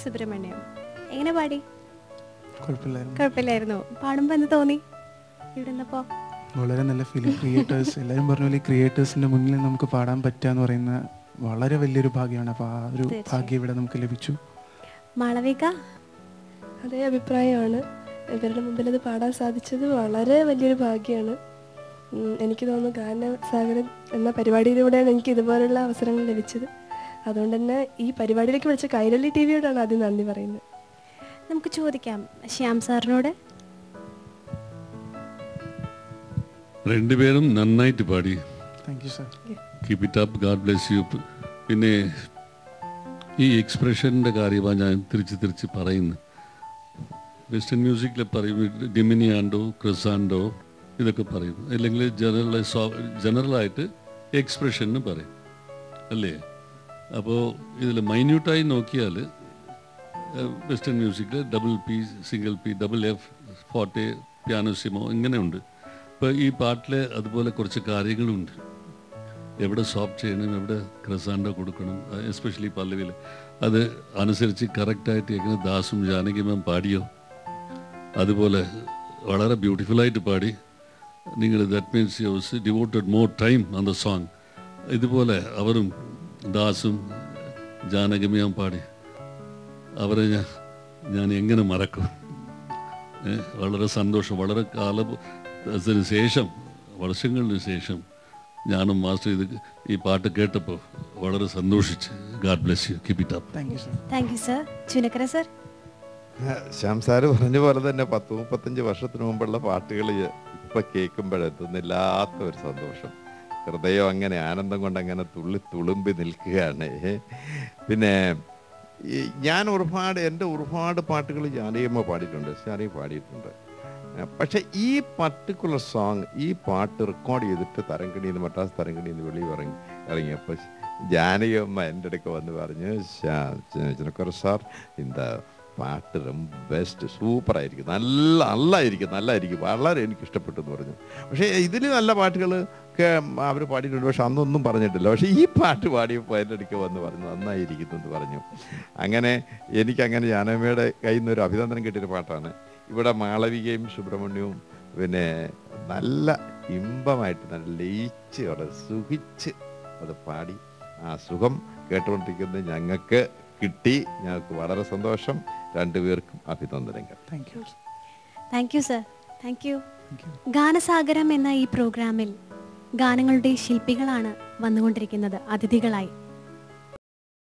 സുബ്രഹ്മണ്യം. എങ്ങനെ പാടി? കുഴപ്പമില്ലായിരുന്നു. പാടുമ്പോൾ എന്ത് തോന്നി ഇവിടെ നിന്നപ്പോ? വളരെ നല്ല ഫീലിംഗ്. ക്രിയേറ്റേഴ്സ് എല്ലാവരും പറഞ്ഞ പോലെ ക്രിയേറ്റേഴ്സിൻ്റെ മുന്നിൽ നമുക്ക് പാടാൻ പറ്റുക എന്ന് പറയുന്ന വളരെ വലിയൊരു ഭാഗ്യമാണ്. അപ്പോൾ ആ ഒരു ഭാഗ്യം ഇവിടെ നമുക്ക് ലഭിച്ചു. മാളവിക? അതേ അഭിപ്രായമാണ്. ഇവരുടെ മുമ്പിൽ അത് പാടാൻ സാധിച്ചത് വളരെ വലിയൊരു ഭാഗ്യമാണ്. എനിക്ക് തോന്നുന്നു ഗാനസാഗരം എന്ന പരിപാടിയിലൂടെയാണ് എനിക്ക് ഇതുപോലുള്ള അവസരങ്ങൾ ലഭിച്ചത്. അതുകൊണ്ട് തന്നെ ഈ പരിപാടിയിലേക്ക് വിളിച്ച കൈരളി ടി വിയോടാണ് ആദ്യം നന്ദി പറയുന്നത്. നമുക്ക് ചോദിക്കാം ശ്യാം സാറിനോട്. രണ്ടുപേരും നന്നായിട്ട് പാടി. Thank you sir. Keep it up, God bless you. പിന്നെ ഈ എക്സ്പ്രഷൻ്റെ കാര്യമാണ് ഞാൻ തിരിച്ച് പറയുന്നത്. വെസ്റ്റേൺ മ്യൂസിക്കിൽ പറയും ഡിമിനിയാൻഡോ, ക്രിസാൻഡോ ഇതൊക്കെ പറയും. അല്ലെങ്കിൽ ജനറലായിട്ട് എക്സ്പ്രഷൻ പറയും അല്ലേ? അപ്പോൾ ഇതിൽ മൈന്യൂട്ടായി നോക്കിയാൽ വെസ്റ്റേൺ മ്യൂസിക്കിൽ double P, single P, double F, forte, pianissimo ഇങ്ങനെയുണ്ട്. ഇപ്പോൾ ഈ പാട്ടിൽ അതുപോലെ കുറച്ച് കാര്യങ്ങളുണ്ട്. എവിടെ സോഫ്റ്റ് ചെയ്യണം, എവിടെ ക്രസാൻഡോ കൊടുക്കണം, എസ്പെഷ്യലി പല്ലവിയിൽ അത് അനുസരിച്ച് കറക്റ്റായിട്ട് എങ്ങനെ ദാസും ജാനകിയും പാടിയോ അതുപോലെ വളരെ ബ്യൂട്ടിഫുള്ളായിട്ട് പാടി. നിങ്ങൾ that means you devoted more time on the song. ഇതുപോലെ അവരും ദാസും ജാനകിയും പാടി. അവരെ ഞാൻ എങ്ങനെ മറക്കും? വളരെ സന്തോഷം. വളരെ കാലത്തിന് ശേഷം, വർഷങ്ങൾക്ക് ശേഷം ഞാനും മാസ്റ്റർ ഈ പാട്ട് കേട്ടപ്പോൾ വളരെ സന്തോഷിച്ച്. God bless you, keep it up. Thank you sir. Chunakkara sir? Shyam sir പറഞ്ഞ പോലെ തന്നെ 10-35 വർഷത്തിന് മുമ്പുള്ള പാട്ടുകൾ ഇപ്പം കേൾക്കുമ്പോഴെത്തുന്നില്ലാത്ത ഒരു സന്തോഷം. ഹൃദയം അങ്ങനെ ആനന്ദം കൊണ്ട് അങ്ങനെ തുളുമ്പി നിൽക്കുകയാണ്. പിന്നെ ഞാൻ എൻ്റെ ഒരുപാട് പാട്ടുകൾ ജാനകിയമ്മ പാടിയിട്ടുണ്ട്, ജാനകി പാടിയിട്ടുണ്ട്. പക്ഷെ ഈ പർട്ടിക്കുലർ സോങ്, ഈ പാട്ട് റെക്കോർഡ് ചെയ്തിട്ട് തരംഗിണിന്ന് മദ്രാസ് തരംഗിണിന്ന് വെളിയിൽ ഇറങ്ങിയപ്പോൾ ജാനകിയമ്മ എൻ്റെ ഇടയ്ക്ക് വന്ന് പറഞ്ഞു, ചുനക്കർ സാർ இந்த പാട്ട് ബെസ്റ്റ്, സൂപ്പറായിരിക്കും, നല്ലായിരിക്കും, വളരെ എനിക്ക് ഇഷ്ടപ്പെട്ടു എന്ന് പറഞ്ഞു. പക്ഷേ ഇതിൽ നല്ല പാട്ടുകളൊക്കെ അവർ പാടിയിട്ടുണ്ട്, പക്ഷെ അന്നൊന്നും പറഞ്ഞിട്ടില്ല. പക്ഷേ ഈ പാട്ട് പാടിയപ്പോൾ എൻ്റെ ഇടയ്ക്ക് വന്ന് പറഞ്ഞു നന്നായിരിക്കുന്നു എന്ന് പറഞ്ഞു. അങ്ങനെ എനിക്കങ്ങനെ ജാനകിയമ്മയുടെ കയ്യിൽ നിന്നൊരു അഭിനന്ദനം കിട്ടിയൊരു പാട്ടാണ്. ഇവിടെ മാളവികയും സുബ്രഹ്മണ്യവും പിന്നെ നല്ല ഇമ്പമായിട്ട് നല്ല ലയിച്ച് അവിടെ സുഖിച്ച് അത് പാടി. ആ സുഖം കേട്ടുകൊണ്ടിരിക്കുന്നത് ഞങ്ങൾക്ക് കിട്ടി. ഞങ്ങൾക്ക് വളരെ സന്തോഷം. രണ്ടുപേർക്കും അഭിനന്ദനങ്ങൾ. Thank you sir. Thank you. ഗാനസാഗരം എന്ന ഈ പ്രോഗ്രാമിൽ ഗാനങ്ങളുടെ ശില്പികളാണ് വന്നുകൊണ്ടിരിക്കുന്നത് അതിഥികളായി.